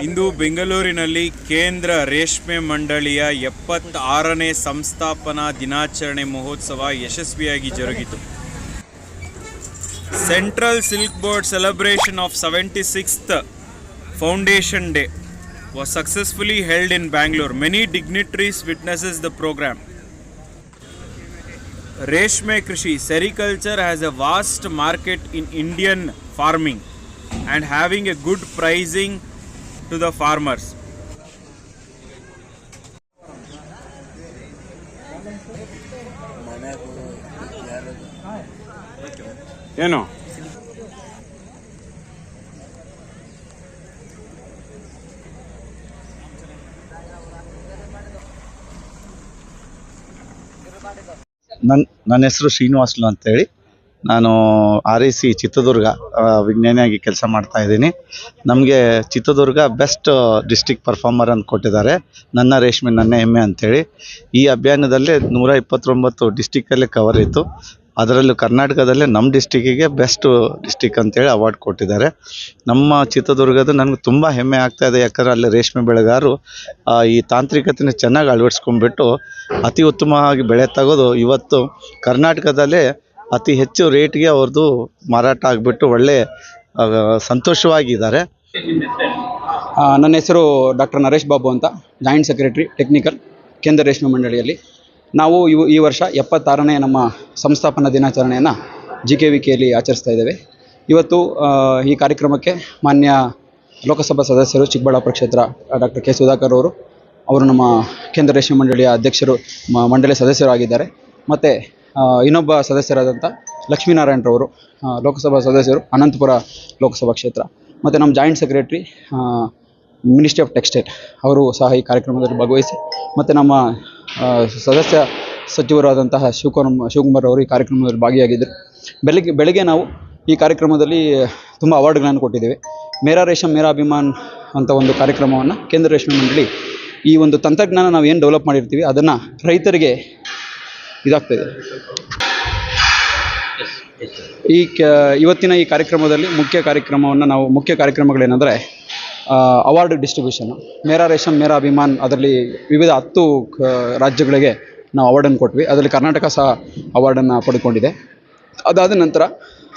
ಇಂದು ಬೆಂಗಳೂರಿನಲ್ಲಿ ಕೇಂದ್ರ ರೇಷ್ಮೆ ಮಂಡಳಿಯ 76ನೇ ಸಂಸ್ಥಾಪನಾ ದಿನಾಚರಣೆ ಮಹೋತ್ಸವ ಯಶಸ್ವಿಯಾಗಿ ಜರುಗಿತು. Central Silk Board celebration of 76th Foundation Day was successfully held in Bangalore. Many dignitaries witnesses the program. Reshme Krishi, sericulture has a vast market in Indian farming and having a good pricing to the farmers. ಏನು ನನ್ನ ಹೆಸರು ಶ್ರೀನಿವಾಸ್ಲು ಅಂತೇಳಿ. ನಾನು RIC Chitradurga ವಿಜ್ಞಾನಿಯಾಗಿ ಕೆಲಸ ಮಾಡ್ತಾ ಇದ್ದೀನಿ. ನಮಗೆ Chitradurga best district performer ಅಂತ ಕೊಟ್ಟಿದ್ದಾರೆ, ನನ್ನ ರೇಷ್ಮೆ ನನ್ನ ಹೆಮ್ಮೆ ಅಂಥೇಳಿ. ಈ ಅಭಿಯಾನದಲ್ಲಿ 129 ಡಿಸ್ಟಿಕಲ್ಲೇ ಕವರ್ ಇತ್ತು. ಅದರಲ್ಲೂ ಕರ್ನಾಟಕದಲ್ಲೇ ನಮ್ಮ ಡಿಸ್ಟಿಕ್ಕಿಗೆ ಬೆಸ್ಟ್ ಡಿಸ್ಟಿಕ್ ಅಂತೇಳಿ ಅವಾರ್ಡ್ ಕೊಟ್ಟಿದ್ದಾರೆ. ನಮ್ಮ ಚಿತ್ರದುರ್ಗದ ನನಗೆ ತುಂಬ ಹೆಮ್ಮೆ ಆಗ್ತಾಯಿದೆ. ಯಾಕಂದರೆ ಅಲ್ಲಿ ರೇಷ್ಮೆ ಬೆಳೆಗಾರರು ಈ ತಾಂತ್ರಿಕತೆನ ಚೆನ್ನಾಗಿ ಅಳವಡಿಸ್ಕೊಂಡ್ಬಿಟ್ಟು ಅತಿ ಉತ್ತಮವಾಗಿ ಬೆಳೆ ತೆಗೆದು ಇವತ್ತು ಕರ್ನಾಟಕದಲ್ಲೇ ಅತಿ ಹೆಚ್ಚು ರೇಟ್ಗೆ ಅವ್ರದ್ದು ಮಾರಾಟ ಆಗಿಬಿಟ್ಟು ಒಳ್ಳೆ ಸಂತೋಷವಾಗಿದ್ದಾರೆ. ನನ್ನ ಹೆಸರು ಡಾಕ್ಟರ್ ನರೇಶ್ ಬಾಬು ಅಂತ, ಜಾಯಿಂಟ್ ಸೆಕ್ರೆಟರಿ ಟೆಕ್ನಿಕಲ್ ಕೇಂದ್ರ ರೇಷ್ಮೆ ಮಂಡಳಿಯಲ್ಲಿ. ನಾವು ಈ ವರ್ಷ 76ನೇ ನಮ್ಮ ಸಂಸ್ಥಾಪನಾ ದಿನಾಚರಣೆಯನ್ನು GKVKಯಲ್ಲಿ ಆಚರಿಸ್ತಾ ಇದ್ದೇವೆ. ಇವತ್ತು ಈ ಕಾರ್ಯಕ್ರಮಕ್ಕೆ ಮಾನ್ಯ ಲೋಕಸಭಾ ಸದಸ್ಯರು ಚಿಕ್ಕಬಳ್ಳಾಪುರ ಕ್ಷೇತ್ರ ಡಾಕ್ಟರ್ ಕೆ ಸುಧಾಕರ್ ಅವರು ನಮ್ಮ ಕೇಂದ್ರ ರೇಷ್ಮೆ ಮಂಡಳಿಯ ಅಧ್ಯಕ್ಷರು, ಮಂಡಳಿಯ ಸದಸ್ಯರಾಗಿದ್ದಾರೆ. ಮತ್ತು ಇನ್ನೊಬ್ಬ ಸದಸ್ಯರಾದಂಥ ಲಕ್ಷ್ಮೀನಾರಾಯಣರವರು, ಲೋಕಸಭಾ ಸದಸ್ಯರು, ಅನಂತಪುರ ಲೋಕಸಭಾ ಕ್ಷೇತ್ರ. ಮತ್ತು ನಮ್ಮ joint secretary ministry of textile ಅವರು ಸಹ ಈ ಕಾರ್ಯಕ್ರಮದಲ್ಲಿ ಭಾಗವಹಿಸಿ, ಮತ್ತು ನಮ್ಮ ಸದಸ್ಯ ಸಚಿವರಾದಂತಹ ಶಿವಕುಮಾರ್ ಅವರು ಈ ಕಾರ್ಯಕ್ರಮದಲ್ಲಿ ಭಾಗಿಯಾಗಿದ್ದರು. ಬೆಳಗ್ಗೆ ನಾವು ಈ ಕಾರ್ಯಕ್ರಮದಲ್ಲಿ ತುಂಬ ಅವಾರ್ಡ್ಗಳನ್ನು ಕೊಟ್ಟಿದ್ದೇವೆ. ಮೇರಾ ರೇಷಮ್ ಮೇರಾ ಅಭಿಮಾನ್ ಅಂತ ಒಂದು ಕಾರ್ಯಕ್ರಮವನ್ನು ಕೇಂದ್ರ ರೇಷ್ಮೆ ಮಂಡಳಿ ಈ ಒಂದು ತಂತ್ರಜ್ಞಾನ ನಾವು ಏನು ಡೆವಲಪ್ ಮಾಡಿರ್ತೀವಿ ಅದನ್ನು ರೈತರಿಗೆ ಇದಾಗ್ತಾಯಿದೆ. ಇವತ್ತಿನ ಈ ಕಾರ್ಯಕ್ರಮದಲ್ಲಿ ಮುಖ್ಯ ಕಾರ್ಯಕ್ರಮಗಳೇನೆಂದರೆ ಅವಾರ್ಡ್ ಮೇರಾ ರೇಷಮ್ ಮೇರಾ ಅಭಿಮಾನ್, ಅದರಲ್ಲಿ ವಿವಿಧ 10 ರಾಜ್ಯಗಳಿಗೆ ನಾವು ಅವಾರ್ಡನ್ನು ಕೊಟ್ವಿ. ಅದರಲ್ಲಿ ಕರ್ನಾಟಕ ಸಹ ಅವಾರ್ಡನ್ನು ಪಡ್ಕೊಂಡಿದೆ. ಅದಾದ ನಂತರ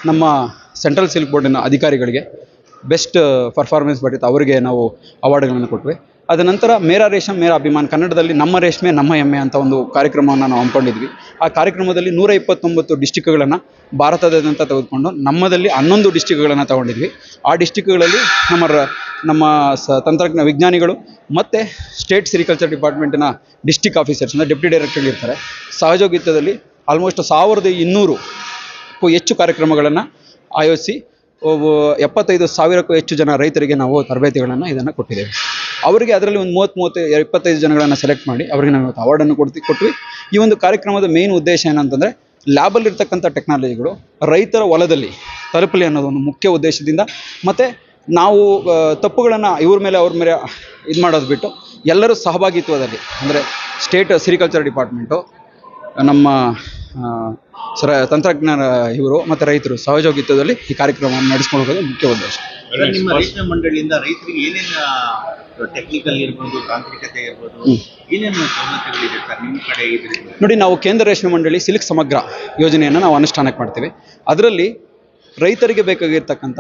ನಮ್ಮ ಸೆಂಟ್ರಲ್ ಸಿಲ್ಕ್ ಬೋರ್ಡಿನ ಅಧಿಕಾರಿಗಳಿಗೆ ಬೆಸ್ಟ್ ಪರ್ಫಾರ್ಮೆನ್ಸ್ ಬಟ್ಟಿತ್ತು, ಅವರಿಗೆ ನಾವು ಅವಾರ್ಡ್ಗಳನ್ನು ಕೊಟ್ವಿ. ಅದ ನಂತರ ಮೇರಾ ರೇಷಮ್ ಮೇರಾ ಅಭಿಮಾನ್, ಕನ್ನಡದಲ್ಲಿ ನಮ್ಮ ರೇಷ್ಮೆ ನಮ್ಮ ಹೆಮ್ಮೆ ಅಂತ ಒಂದು ಕಾರ್ಯಕ್ರಮವನ್ನು ನಾವು ಹಮ್ಮಿಕೊಂಡಿದ್ವಿ. ಆ ಕಾರ್ಯಕ್ರಮದಲ್ಲಿ 129 ಡಿಸ್ಟಿಕ್ಗಳನ್ನು ಭಾರತದಾದ್ಯಂತ ತೆಗೆದುಕೊಂಡು ನಮ್ಮದಲ್ಲಿ 11 ಡಿಸ್ಟಿಕ್ಗಳನ್ನು ತಗೊಂಡಿದ್ವಿ. ಆ ಡಿಸ್ಟಿಕ್ಗಳಲ್ಲಿ ನಮ್ಮ ವಿಜ್ಞಾನಿಗಳು ಮತ್ತು ಸ್ಟೇಟ್ ಸೆರಿಕಲ್ಚರ್ ಡಿಪಾರ್ಟ್ಮೆಂಟಿನ ಡಿಸ್ಟಿಕ್ ಆಫೀಸರ್ಸ್ ಅಂದರೆ ಡೆಪ್ಟಿ ಡೈರೆಕ್ಟರ್ ಇರ್ತಾರೆ. ಸಹಯೋಗಿತ್ವದಲ್ಲಿ ಆಲ್ಮೋಸ್ಟ್ 1200ಕ್ಕೂ ಹೆಚ್ಚು ಕಾರ್ಯಕ್ರಮಗಳನ್ನು ಆಯೋಜಿಸಿ 75,000ಕ್ಕೂ ಹೆಚ್ಚು ಜನ ರೈತರಿಗೆ ನಾವು ತರಬೇತಿಗಳನ್ನು ಇದನ್ನು ಕೊಟ್ಟಿದ್ದೇವೆ. ಅವರಿಗೆ ಅದರಲ್ಲಿ ಒಂದು 25 ಜನಗಳನ್ನು ಸೆಲೆಕ್ಟ್ ಮಾಡಿ ಅವರಿಗೆ ನಾವು ಅವಾರ್ಡನ್ನು ಕೊಟ್ವಿ. ಈ ಒಂದು ಕಾರ್ಯಕ್ರಮದ ಮೇನ್ ಉದ್ದೇಶ ಏನಂತಂದರೆ ಲ್ಯಾಬಲ್ಲಿರ್ತಕ್ಕಂಥ ಟೆಕ್ನಾಲಜಿಗಳು ರೈತರ ಹೊಲದಲ್ಲಿ ತಲುಪಲಿ ಅನ್ನೋದು ಒಂದು ಮುಖ್ಯ ಉದ್ದೇಶದಿಂದ, ಮತ್ತು ನಾವು ತಪ್ಪುಗಳನ್ನು ಅವ್ರ ಮೇಲೆ ಇದು ಮಾಡೋದು ಬಿಟ್ಟು ಎಲ್ಲರೂ ಸಹಭಾಗಿತ್ವದಲ್ಲಿ, ಅಂದರೆ ಸ್ಟೇಟ್ ಸೆರಿಕಲ್ಚರ್ ಡಿಪಾರ್ಟ್ಮೆಂಟು, ನಮ್ಮ ತಂತ್ರಜ್ಞಾನ ಇವರು ಮತ್ತು ರೈತರು ಸಹಯೋಗಿತ್ವದಲ್ಲಿ ಈ ಕಾರ್ಯಕ್ರಮವನ್ನು ನಡೆಸ್ಕೊಂಡು ಹೋಗೋದು ಮುಖ್ಯ ಉದ್ದೇಶ. ನಿಮ್ಮ ರೇಷ್ಮೆ ಮಂಡಳಿಯಿಂದ ರೈತರಿಗೆ ಏನೇನು ಟೆಕ್ನಿಕಲ್ ಇರ್ಬೋದು, ತಾಂತ್ರಿಕತೆ ಇರ್ಬೋದು, ಏನೇನು ಸೌಲಭ್ಯಗಳಿದೆ ಸರ್ ನಿಮ್ಮ ಕಡೆ? ನೋಡಿ, ನಾವು ಕೇಂದ್ರ ರೇಷ್ಮೆ ಮಂಡಳಿ ಸಿಲ್ಕ್ ಸಮಗ್ರ ಯೋಜನೆಯನ್ನು ನಾವು ಅನುಷ್ಠಾನಕ್ಕೆ ಮಾಡ್ತೀವಿ. ಅದರಲ್ಲಿ ರೈತರಿಗೆ ಬೇಕಾಗಿರ್ತಕ್ಕಂಥ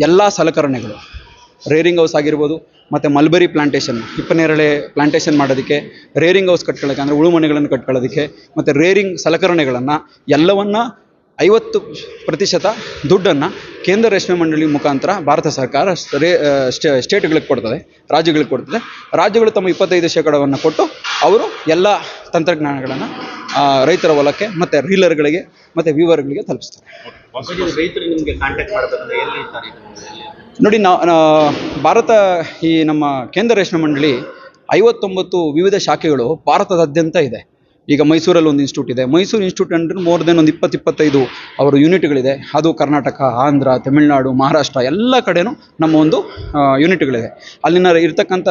ಎಲ್ಲ ಸಲಕರಣೆಗಳು, ರೇರಿಂಗ್ ಹೌಸ್ ಆಗಿರ್ಬೋದು, ಮತ್ತು ಮಲ್ಬರಿ ಪ್ಲಾಂಟೇಷನ್, ಹಿಪ್ಪನೇರಳೆ ಪ್ಲಾಂಟೇಷನ್ ಮಾಡೋದಕ್ಕೆ, ರೇರಿಂಗ್ ಹೌಸ್ ಕಟ್ಕೊಳ್ಳೋಕ್ಕೆ ಅಂದರೆ ಉಳುಮನೆಗಳನ್ನು ಕಟ್ಕೊಳ್ಳೋದಕ್ಕೆ, ಮತ್ತು ರೇರಿಂಗ್ ಸಲಕರಣೆಗಳನ್ನು ಎಲ್ಲವನ್ನು 50% ದುಡ್ಡನ್ನು ಕೇಂದ್ರ ರೇಷ್ಮೆ ಮಂಡಳಿ ಮುಖಾಂತರ ಭಾರತ ಸರ್ಕಾರ ಸ್ಟೇಟ್ಗಳಿಗೆ ಕೊಡ್ತದೆ, ರಾಜ್ಯಗಳಿಗೆ ಕೊಡ್ತದೆ. ರಾಜ್ಯಗಳು ತಮ್ಮ 25% ಕೊಟ್ಟು ಅವರು ಎಲ್ಲ ತಂತ್ರಜ್ಞಾನಗಳನ್ನು ರೈತರ ಹೊಲಕ್ಕೆ ಮತ್ತು ರೀಲರ್ಗಳಿಗೆ ಮತ್ತು ವ್ಯೂವರ್ಗಳಿಗೆ ತಲುಪಿಸ್ತಾರೆ. ರೈತರು ನಿಮಗೆ ಕಾಂಟ್ಯಾಕ್ಟ್ ಮಾಡಬೇಕಂದ್ರೆ ಎಲ್ಲಿ ಸರ್? ನೋಡಿ, ಈ ನಮ್ಮ ಕೇಂದ್ರ ರೇಷ್ಮೆ ಮಂಡಳಿ 59 ವಿವಿಧ ಶಾಖೆಗಳು ಭಾರತದಾದ್ಯಂತ ಇದೆ. ಈಗ ಮೈಸೂರಲ್ಲಿ ಒಂದು ಇನ್ಸ್ಟಿಟ್ಯೂಟ್ ಇದೆ. ಮೈಸೂರು ಇನ್ಸ್ಟಿಟ್ಯೂಟ್ ಅಂದರೆ ಮೋರ್ ದೆನ್ ಒಂದು 20-25 ಅವರು ಯೂನಿಟ್ಗಳಿದೆ. ಅದು ಕರ್ನಾಟಕ, ಆಂಧ್ರ, ತಮಿಳುನಾಡು, ಮಹಾರಾಷ್ಟ್ರ ಎಲ್ಲ ಕಡೆನೂ ನಮ್ಮ ಒಂದು ಯೂನಿಟ್ಗಳಿದೆ. ಅಲ್ಲಿನ ಇರ್ತಕ್ಕಂಥ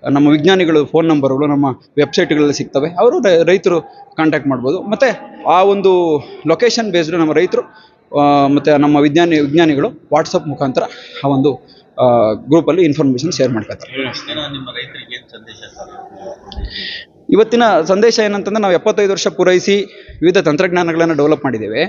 ನಮ್ಮ ವಿಜ್ಞಾನಿಗಳು ಫೋನ್ ನಂಬರ್ಗಳು ನಮ್ಮ ವೆಬ್ಸೈಟ್ಗಳಲ್ಲಿ ಸಿಗ್ತವೆ. ಅವರು ರೈತರು ಕಾಂಟ್ಯಾಕ್ಟ್ ಮಾಡ್ಬೋದು. ಮತ್ತು ಆ ಒಂದು ಲೊಕೇಶನ್ ಬೇಸ್ಡ್ ನಮ್ಮ ರೈತರು ಮತ್ತು ನಮ್ಮ ವಿಜ್ಞಾನಿಗಳು ವಾಟ್ಸಪ್ ಮುಖಾಂತರ ಆ ಒಂದು ಗ್ರೂಪಲ್ಲಿ ಇನ್ಫಾರ್ಮೇಷನ್ ಶೇರ್ ಮಾಡ್ಕೊತಾರೆ. ನಿಮ್ಮ ರೈತರಿಗೆ ಏನು ಸಂದೇಶ ಸರ್? ಇವತ್ತಿನ ಸಂದೇಶ ಏನಂತಂದ್ರೆ, ನಾವು 75 ವರ್ಷ ಪೂರೈಸಿ ವಿವಿಧ ತಂತ್ರಜ್ಞಾನಗಳನ್ನು ಡೆವಲಪ್ ಮಾಡಿದ್ದೇವೆ.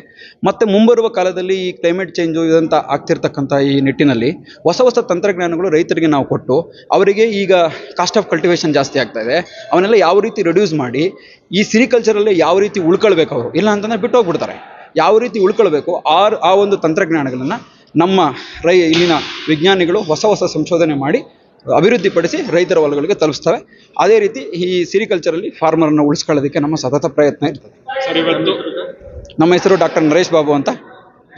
ಮತ್ತು ಮುಂಬರುವ ಕಾಲದಲ್ಲಿ ಈ ಕ್ಲೈಮೇಟ್ ಚೇಂಜು ಇದಂತ ಆಗ್ತಿರ್ತಕ್ಕಂಥ ಈ ನಿಟ್ಟಿನಲ್ಲಿ ಹೊಸ ಹೊಸ ತಂತ್ರಜ್ಞಾನಗಳು ರೈತರಿಗೆ ನಾವು ಕೊಟ್ಟು, ಅವರಿಗೆ ಈಗ ಕಾಸ್ಟ್ ಆಫ್ ಕಲ್ಟಿವೇಷನ್ ಜಾಸ್ತಿ ಆಗ್ತಾ ಇದೆ, ಅವನ್ನೆಲ್ಲ ಯಾವ ರೀತಿ ರಿಡ್ಯೂಸ್ ಮಾಡಿ ಈ ಸಿರಿಕಲ್ಚರಲ್ಲಿ ಯಾವ ರೀತಿ ಉಳ್ಕೊಳ್ಬೇಕು, ಅವರು ಇಲ್ಲ ಅಂತಂದರೆ ಬಿಟ್ಟು ಹೋಗ್ಬಿಡ್ತಾರೆ, ಯಾವ ರೀತಿ ಉಳ್ಕೊಳ್ಬೇಕು ಆ ಒಂದು ತಂತ್ರಜ್ಞಾನಗಳನ್ನು ನಮ್ಮ ಇಲ್ಲಿನ ವಿಜ್ಞಾನಿಗಳು ಹೊಸ ಹೊಸ ಸಂಶೋಧನೆ ಮಾಡಿ ಅಭಿವೃದ್ಧಿಪಡಿಸಿ ರೈತರ ಹೊಲಗಳಿಗೆ ತಲುಪಿಸ್ತವೆ. ಅದೇ ರೀತಿ ಈ ಸಿರಿಕಲ್ಚರಲ್ಲಿ ಫಾರ್ಮರನ್ನು ಉಳಿಸ್ಕೊಳ್ಳೋದಕ್ಕೆ ನಮ್ಮ ಸತತ ಪ್ರಯತ್ನ ಇರ್ತದೆ. ಸರ್, ಇವತ್ತು ನಮ್ಮ ಹೆಸರು ಡಾಕ್ಟರ್ ನರೇಶ್ ಬಾಬು ಅಂತ,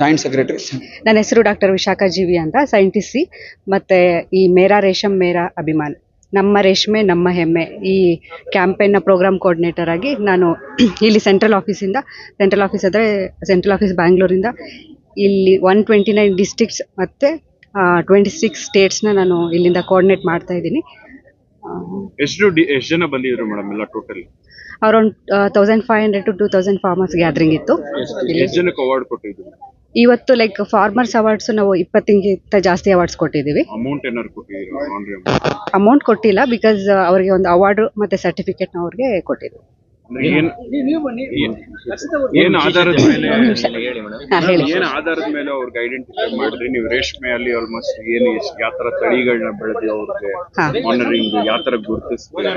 ಜಾಯಿಂಟ್ ಸೆಕ್ರೆಟರಿ. ನನ್ನ ಹೆಸರು ಡಾಕ್ಟರ್ ವಿಶಾಖಾ ಜೀವಿ ಅಂತ, ಸೈಂಟಿಸ್ಟ್ ಸಿ. ಮತ್ತು ಈ ಮೇರಾ ರೇಷಮ್ ಮೇರಾ ಅಭಿಮಾನ್, ನಮ್ಮ ರೇಷ್ಮೆ ನಮ್ಮ ಹೆಮ್ಮೆ, ಈ ಕ್ಯಾಂಪೇನ್ನ ಪ್ರೋಗ್ರಾಮ್ ಕೋಆರ್ಡಿನೇಟರ್ ಆಗಿ ನಾನು ಇಲ್ಲಿ ಸೆಂಟ್ರಲ್ ಆಫೀಸ್ ಬ್ಯಾಂಗ್ಳೂರಿಂದ ಇಲ್ಲಿ 129 ಡಿಸ್ಟ್ರಿಕ್ಟ್ಸ್ ಮತ್ತು 26 ಸ್ಟೇಟ್ಸ್ನ ನಾನು ಇಲ್ಲಿಂದ ಕೋಆರ್ಡಿನೇಟ್ ಮಾಡ್ತಾ ಇದ್ದೀನಿ. ಎಷ್ಟು ಜನ ಬಂದಿದ್ರು ಮೇಡಮ್ ಎಲ್ಲ total? Around 1500 to 2000 farmers gathering ಇತ್ತು. ಎಷ್ಟು ಜನಕ್ಕೆ ಅವಾರ್ಡ್ ಕೊಟ್ಟಿದ್ರು? ಇವತ್ತು ಲೈಕ್ ಫಾರ್ಮರ್ಸ್ ಅವಾರ್ಡ್ಸ್ ನಾವು 20ಗಿಂತ ಜಾಸ್ತಿ ಅವಾರ್ಡ್ಸ್ ಕೊಟ್ಟಿದ್ದೀವಿ. ಅಮೌಂಟ್ ಏನಾದ್ರು ಕೊಟ್ಟಿದ್ದೀರಾ? ಅಮೌಂಟ್ ಕೊಟ್ಟಿಲ್ಲ, ಬಿಕಾಸ್ ಅವರಿಗೆ ಒಂದು ಅವಾರ್ಡ್ ಮತ್ತು ಸರ್ಟಿಫಿಕೇಟ್ನ ಅವ್ರಿಗೆ ಕೊಟ್ಟಿದ್ದೀವಿ. ಏನು ಆಧಾರದ ಮೇಲೆ ಹೇಳಿ. ಏನು ಆಧಾರದ ಮೇಲೆ ಅವ್ರಿಗೆ ಐಡೆಂಟಿಫೈ ಮಾಡಿದ್ರಿ ನೀವು? ರೇಷ್ಮೆಯಲ್ಲಿ ಆಲ್ಮೋಸ್ಟ್ ಏನು ಯಾವ ತರ ತಳಿಗಳನ್ನ ಬೆಳೆದು ಅವ್ರಿಗೆ ಮಾನಿಟರಿಂಗ್ ಯಾವ ತರ ಗುರುತಿಸ್ತೀರಾ?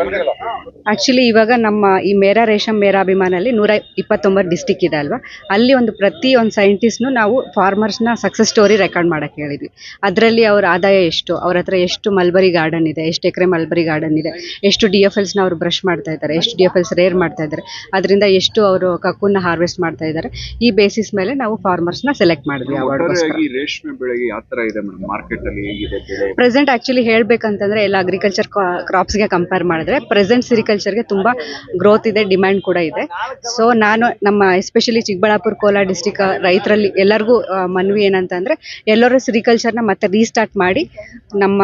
ಆಕ್ಚುಲಿ ಇವಾಗ ನಮ್ಮ ಈ ಮೇರಾ ರೇಷಮ್ ಮೇರಾ ಅಭಿಮಾನಲ್ಲಿ 129 ಡಿಸ್ಟಿಕ್ ಇದೆ ಅಲ್ವಾ, ಅಲ್ಲಿ ಪ್ರತಿ ಒಂದು ಸೈಂಟಿಸ್ಟ್ನು ನಾವು ಫಾರ್ಮರ್ಸ್ನ ಸಕ್ಸಸ್ ಸ್ಟೋರಿ ರೆಕಾರ್ಡ್ ಮಾಡೋಕ್ಕೆ ಹೇಳಿದ್ವಿ. ಅದರಲ್ಲಿ ಅವ್ರ ಆದಾಯ ಎಷ್ಟು, ಅವ್ರ ಹತ್ರ ಎಷ್ಟು ಮಲ್ಬರಿ ಗಾರ್ಡನ್ ಇದೆ, ಎಷ್ಟು ಎಕರೆ ಮಲ್ಬರಿ ಗಾರ್ಡನ್ ಇದೆ, ಎಷ್ಟು DFLsನ ಅವರು ಬ್ರಷ್ ಮಾಡ್ತಾ ಇದ್ದಾರೆ, ಎಷ್ಟು DFLs ರೇರ್ ಮಾಡ್ತಾ ಇದ್ದಾರೆ, ಅದರಿಂದ ಎಷ್ಟು ಅವರು ಕಕ್ಕುನ್ನ ಹಾರ್ವೆಸ್ಟ್ ಮಾಡ್ತಾ ಇದ್ದಾರೆ, ಈ ಬೇಸಿಸ್ ಮೇಲೆ ನಾವು ಫಾರ್ಮರ್ಸ್ನ ಸೆಲೆಕ್ಟ್ ಮಾಡಿದ್ವಿ ಅವಾರ್ಡ್ಗೋಸ್ಕರ. ರೇಷ್ಮೆ ಬೆಳೆಗೆ ಯಾವ ತರ ಇದೆ ಮೇಡಮ್ ಮಾರ್ಕೆಟ್ ಅಲ್ಲಿ, ಹೇಗಿದೆ ಬೆಳೆ ಪ್ರೆಸೆಂಟ್? ಆಕ್ಚುಲಿ ಹೇಳ್ಬೇಕಂತಂದ್ರೆ ಎಲ್ಲ ಅಗ್ರಿಕಲ್ಚರ್ ಕ್ರಾಪ್ಸ್ಗೆ ಕಂಪೇರ್ ಮಾಡಿದ್ರೆ ಪ್ರೆಸೆಂಟ್ ಸಿರಿಕಲ್ಚರ್ಗೆ ತುಂಬಾ ಗ್ರೋತ್ ಇದೆ, ಡಿಮ್ಯಾಂಡ್ ಕೂಡ ಇದೆ. ಸೊ ನಾನು ನಮ್ಮ ಎಸ್ಪೆಷಲಿ ಚಿಕ್ಕಬಳ್ಳಾಪುರ, ಕೋಲಾರ ಡಿಸ್ಟಿಕ್ ರೈತರಲ್ಲಿ ಎಲ್ಲರಿಗೂ ಮನವಿ ಏನಂತಂದ್ರೆ, ಎಲ್ಲರೂ ಸಿರಿಕಲ್ಚರ್ನ ಮತ್ತೆ ರೀಸ್ಟಾರ್ಟ್ ಮಾಡಿ ನಮ್ಮ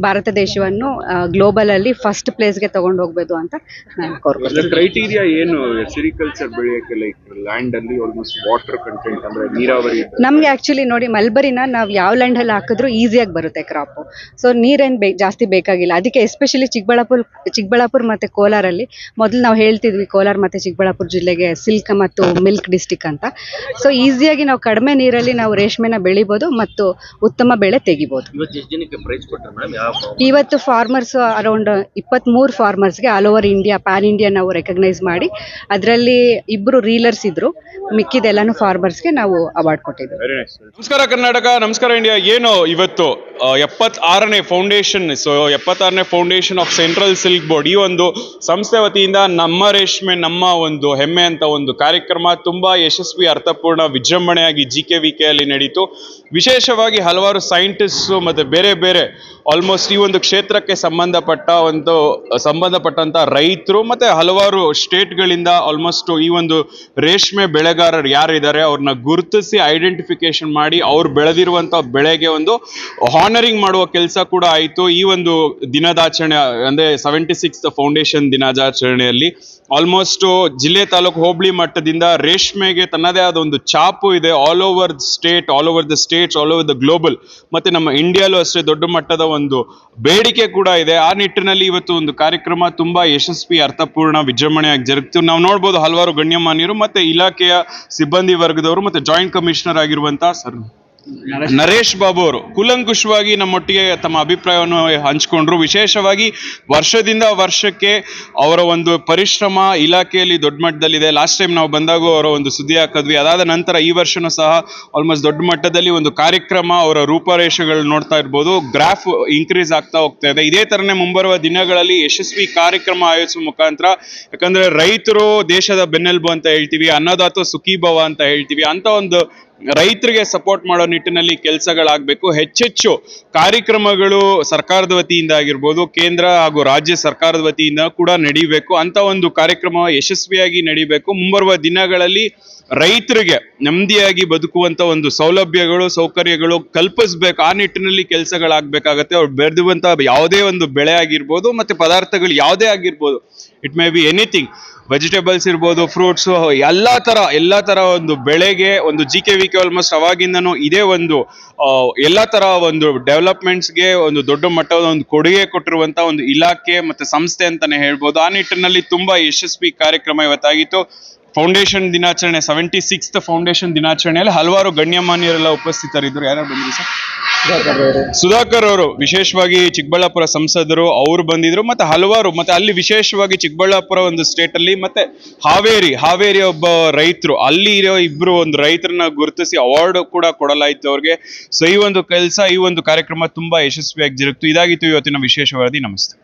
ಭಾರತ ದೇಶವನ್ನು ಗ್ಲೋಬಲ್ ಅಲ್ಲಿ ಫಸ್ಟ್ ಪ್ಲೇಸ್ಗೆ ತಗೊಂಡು ಹೋಗ್ಬೋದು ಅಂತ ನಾನು ಕೋರ್ಕೊಳ್ತೀನಿ. ಕ್ರೈಟೀರಿಯಾ ಏನು ಸಿರಿಕಲ್ಚರ್ ಬೆಳೆಯಕ್ಕೆ? ಲೈಕ್ ಲ್ಯಾಂಡ್ ಅಲ್ಲಿ ಆಲ್ಮೋಸ್ಟ್ ವಾಟರ್ ಕಂಟೆಂಟ್ ಅಂದ್ರೆ ನೀರಾವರಿ. ನಮ್ಗೆ ಆಕ್ಚುಲಿ ನೋಡಿ, ಮಲ್ಬರಿನ ನಾವು ಯಾವ ಲ್ಯಾಂಡ್ ಅಲ್ಲಿ ಹಾಕಿದ್ರು ಈಸಿಯಾಗಿ ಬರುತ್ತೆ ಕ್ರಾಪ್. ಸೊ ನೀರೇನ್ ಜಾಸ್ತಿ ಬೇಕಾಗಿಲ್ಲ. ಅದಕ್ಕೆ ಎಸ್ಪೆಷಲಿ ಚಿಕ್ಕಬಳ್ಳಾಪುರ ಮತ್ತೆ ಕೋಲಾರಲ್ಲಿ ಮೊದಲು ನಾವು ಹೇಳ್ತಿದ್ವಿ, ಕೋಲಾರ ಮತ್ತೆ ಚಿಕ್ಕಬಳ್ಳಾಪುರ ಜಿಲ್ಲೆಗೆ ಸಿಲ್ಕ್ ಮತ್ತು ಮಿಲ್ಕ್ ಡಿಸ್ಟಿಕ್ ಅಂತ. ಸೊ ಈಸಿಯಾಗಿ ನಾವು ಕಡಿಮೆ ನೀರಲ್ಲಿ ನಾವು ರೇಷ್ಮೆನ ಬೆಳಿಬೋದು ಮತ್ತು ಉತ್ತಮ ಬೆಳೆ ತೆಗಿಬೋದು. ಇವತ್ತು ಎಷ್ಟು ಜನಕ್ಕೆ ಪ್ರೈಸ್ ಕೊಟ್ಟರೆ ಮೇಡಮ್? ಯಾವ ಇವತ್ತು ಫಾರ್ಮರ್ಸ್ ಅರೌಂಡ್ 23 ಫಾರ್ಮರ್ಸ್ಗೆ all over India, pan India ನಾವು ರೆಕಗ್ನೈಸ್ ಮಾಡಿ, ಅದರಲ್ಲಿ 2 ರೀಲರ್ಸ್ ಇದ್ರು, ಮಿಕ್ಕಿದೆಲ್ಲಾನು ಫಾರ್ಮರ್ಸ್ಗೆ ನಾವು ಅವಾರ್ಡ್ ಕೊಟ್ಟಿದ್ದೀವಿ. ನಮಸ್ಕಾರ ಕರ್ನಾಟಕ, ನಮಸ್ಕಾರ ಇಂಡಿಯಾ. ಏನು ಇವತ್ತು 76ನೇ ಫೌಂಡೇಶನ್, 76ನೇ foundation of central silk board, ಈ ಒಂದು ಸಂಸ್ಥೆ ವತಿಯಿಂದ ನಮ್ಮ ರೇಷ್ಮೆ ನಮ್ಮ ಒಂದು ಹೆಮ್ಮೆ ಅಂತ ಒಂದು ಕಾರ್ಯಕ್ರಮ ತುಂಬಾ ಯಶಸ್ವಿ, ಅರ್ಥಪೂರ್ಣ, ವಿಜೃಂಭಣೆಯಾಗಿ GKVK ಅಲ್ಲಿ ನಡೀತು. ವಿಶೇಷವಾಗಿ ಹಲವಾರು ಸೈಂಟಿಸ್ಟ್ ಮತ್ತೆ ಬೇರೆ ಬೇರೆ ಆಲ್ಮೋಸ್ಟ್ ಈ ಒಂದು ಕ್ಷೇತ್ರಕ್ಕೆ ಸಂಬಂಧಪಟ್ಟಂತ ರೈತರು ಮತ್ತೆ ಹಲವಾರು ಸ್ಟೇಟ್ಗಳಿಂದ ಆಲ್ಮೋಸ್ಟ್ ಈ ಒಂದು ರೇಷ್ಮೆ ಬೆಳೆಗಾರರು ಯಾರಿದ್ದಾರೆ ಅವ್ರನ್ನ ಗುರುತಿಸಿ ಐಡೆಂಟಿಫಿಕೇಶನ್ ಮಾಡಿ ಅವ್ರು ಬೆಳೆದಿರುವಂತ ಬೆಳೆಗೆ ಒಂದು ಹಾನರಿಂಗ್ ಮಾಡುವ ಕೆಲಸ ಕೂಡ ಆಯಿತು. ಈ ಒಂದು ದಿನದಾಚರಣೆ ಅಂದ್ರೆ 76th ಫೌಂಡೇಶನ್ ದಿನಾಚರಣೆಯಲ್ಲಿ ಆಲ್ಮೋಸ್ಟ್ ಜಿಲ್ಲೆ, ತಾಲೂಕು, ಹೋಬಳಿ ಮಟ್ಟದಿಂದ ರೇಷ್ಮೆಗೆ ತನ್ನದೇ ಆದ ಒಂದು ಛಾಪು ಇದೆ. All over the States, all over the global, ಮತ್ತೆ ನಮ್ಮ ಇಂಡಿಯಾಲೂ ಅಷ್ಟೇ ದೊಡ್ಡ ಮಟ್ಟದ ಒಂದು ಬೇಡಿಕೆ ಕೂಡ ಇದೆ. ಆ ನಿಟ್ಟಿನಲ್ಲಿ ಇವತ್ತು ಒಂದು ಕಾರ್ಯಕ್ರಮ ತುಂಬಾ ಯಶಸ್ವಿ, ಅರ್ಥಪೂರ್ಣ, ವಿಜೃಂಭಣೆಯಾಗಿ ಜರುಗ್ತು. ನಾವು ನೋಡ್ಬೋದು ಹಲವಾರು ಗಣ್ಯಮಾನ್ಯರು ಮತ್ತೆ ಇಲಾಖೆಯ ಸಿಬ್ಬಂದಿ ವರ್ಗದವರು ಮತ್ತೆ ಜಾಯಿಂಟ್ ಕಮಿಷನರ್ ಆಗಿರುವಂತಹ ಸರ್ ನರೇಶ್ ಬಾಬು ಅವರು ಕೂಲಂಕುಷವಾಗಿ ನಮ್ಮೊಟ್ಟಿಗೆ ತಮ್ಮ ಅಭಿಪ್ರಾಯವನ್ನು ಹಂಚಿಕೊಂಡ್ರು. ವಿಶೇಷವಾಗಿ ವರ್ಷದಿಂದ ವರ್ಷಕ್ಕೆ ಅವರ ಒಂದು ಪರಿಶ್ರಮ ಇಲಾಖೆಯಲ್ಲಿ ದೊಡ್ಡ ಮಟ್ಟದಲ್ಲಿದೆ. ಲಾಸ್ಟ್ ಟೈಮ್ ನಾವು ಬಂದಾಗ ಅವರ ಒಂದು ಸುದ್ದಿ ಹಾಕಿದ್ವಿ. ಅದಾದ ನಂತರ ಈ ವರ್ಷನೂ ಸಹ ಆಲ್ಮೋಸ್ಟ್ ದೊಡ್ಡ ಮಟ್ಟದಲ್ಲಿ ಒಂದು ಕಾರ್ಯಕ್ರಮ, ಅವರ ರೂಪರೇಷೆಗಳು ನೋಡ್ತಾ ಇರ್ಬೋದು, ಗ್ರಾಫ್ ಇನ್ಕ್ರೀಸ್ ಆಗ್ತಾ ಹೋಗ್ತಾ ಇದೆ. ಇದೇ ತರನೇ ಮುಂಬರುವ ದಿನಗಳಲ್ಲಿ ಯಶಸ್ವಿ ಕಾರ್ಯಕ್ರಮ ಆಯೋಜಿಸುವ ಮುಖಾಂತರ, ಯಾಕಂದ್ರೆ ರೈತರು ದೇಶದ ಬೆನ್ನೆಲುಬು ಅಂತ ಹೇಳ್ತೀವಿ, ಅನ್ನದಾತ ಸುಖೀಭವ ಅಂತ ಹೇಳ್ತೀವಿ, ಅಂತ ಒಂದು ರೈತರಿಗೆ ಸಪೋರ್ಟ್ ಮಾಡೋ ನಿಟ್ಟಿನಲ್ಲಿ ಕೆಲಸಗಳಾಗಬೇಕು. ಹೆಚ್ಚೆಚ್ಚು ಕಾರ್ಯಕ್ರಮಗಳು ಸರ್ಕಾರದ ವತಿಯಿಂದ ಆಗಿರ್ಬೋದು, ಕೇಂದ್ರ ಹಾಗೂ ರಾಜ್ಯ ಸರ್ಕಾರದ ವತಿಯಿಂದ ಕೂಡ ನಡೀಬೇಕು. ಅಂತ ಒಂದು ಕಾರ್ಯಕ್ರಮ ಯಶಸ್ವಿಯಾಗಿ ನಡೀಬೇಕು. ಮುಂಬರುವ ದಿನಗಳಲ್ಲಿ ರೈತರಿಗೆ ನೆಮ್ಮದಿಯಾಗಿ ಬದುಕುವಂತ ಒಂದು ಸೌಲಭ್ಯಗಳು, ಸೌಕರ್ಯಗಳು ಕಲ್ಪಿಸ್ಬೇಕು. ಆ ನಿಟ್ಟಿನಲ್ಲಿ ಕೆಲಸಗಳಾಗಬೇಕಾಗತ್ತೆ. ಅವ್ರು ಬೆಳೆದುವಂತ ಯಾವುದೇ ಒಂದು ಬೆಳೆ ಆಗಿರ್ಬೋದು ಮತ್ತೆ ಪದಾರ್ಥಗಳು ಯಾವುದೇ ಆಗಿರ್ಬೋದು, it may be anything, vegetables ಇರ್ಬೋದು, ಫ್ರೂಟ್ಸ್, ಎಲ್ಲಾ ತರ ಒಂದು ಬೆಳೆಗೆ ಒಂದು GKVK ಆಲ್ಮೋಸ್ಟ್ ಅವಾಗಿಂದನೂ ಇದೇ ಒಂದು ಎಲ್ಲಾ ತರ ಒಂದು ಡೆವಲಪ್ಮೆಂಟ್ಸ್ಗೆ ಒಂದು ದೊಡ್ಡ ಮಟ್ಟದ ಒಂದು ಕೊಡುಗೆ ಕೊಟ್ಟಿರುವಂತ ಒಂದು ಇಲಾಖೆ ಮತ್ತೆ ಸಂಸ್ಥೆ ಅಂತಾನೆ ಹೇಳ್ಬೋದು. ಆ ನಿಟ್ಟಿನಲ್ಲಿ ತುಂಬಾ ಯಶಸ್ವಿ ಕಾರ್ಯಕ್ರಮ ಇವತ್ತಾಗಿತ್ತು. ಫೌಂಡೇಶನ್ ದಿನಾಚರಣೆ 76th ಫೌಂಡೇಶನ್ ದಿನಾಚರಣೆಯಲ್ಲಿ ಹಲವಾರು ಗಣ್ಯಮಾನ್ಯರೆಲ್ಲ ಉಪಸ್ಥಿತರಿದ್ದರು. ಯಾರು ಬಂದಿದ್ರು ಸರ್? ಸುಧಾಕರ್ ಅವರು, ವಿಶೇಷವಾಗಿ ಚಿಕ್ಕಬಳ್ಳಾಪುರ ಸಂಸದರು ಅವರು ಬಂದಿದ್ರು, ಮತ್ತೆ ಹಲವಾರು, ಮತ್ತೆ ಅಲ್ಲಿ ವಿಶೇಷವಾಗಿ ಚಿಕ್ಕಬಳ್ಳಾಪುರ ಒಂದು ಸ್ಟೇಟ್ ಅಲ್ಲಿ ಮತ್ತೆ ಹಾವೇರಿ ಒಬ್ಬ ರೈತರು, ಅಲ್ಲಿ ಇರೋ ಇಬ್ರು ಒಂದು ರೈತರನ್ನ ಗುರುತಿಸಿ ಅವಾರ್ಡ್ ಕೂಡ ಕೊಡಲಾಯಿತು ಅವ್ರಿಗೆ. ಸೊ ಈ ಒಂದು ಕೆಲಸ, ಈ ಒಂದು ಕಾರ್ಯಕ್ರಮ ತುಂಬಾ ಯಶಸ್ವಿಯಾಗಿ ಜರುಗಿತು. ಇದಾಗಿತ್ತು ಇವತ್ತಿನ ವಿಶೇಷ ವರದಿ. ನಮಸ್ತೆ.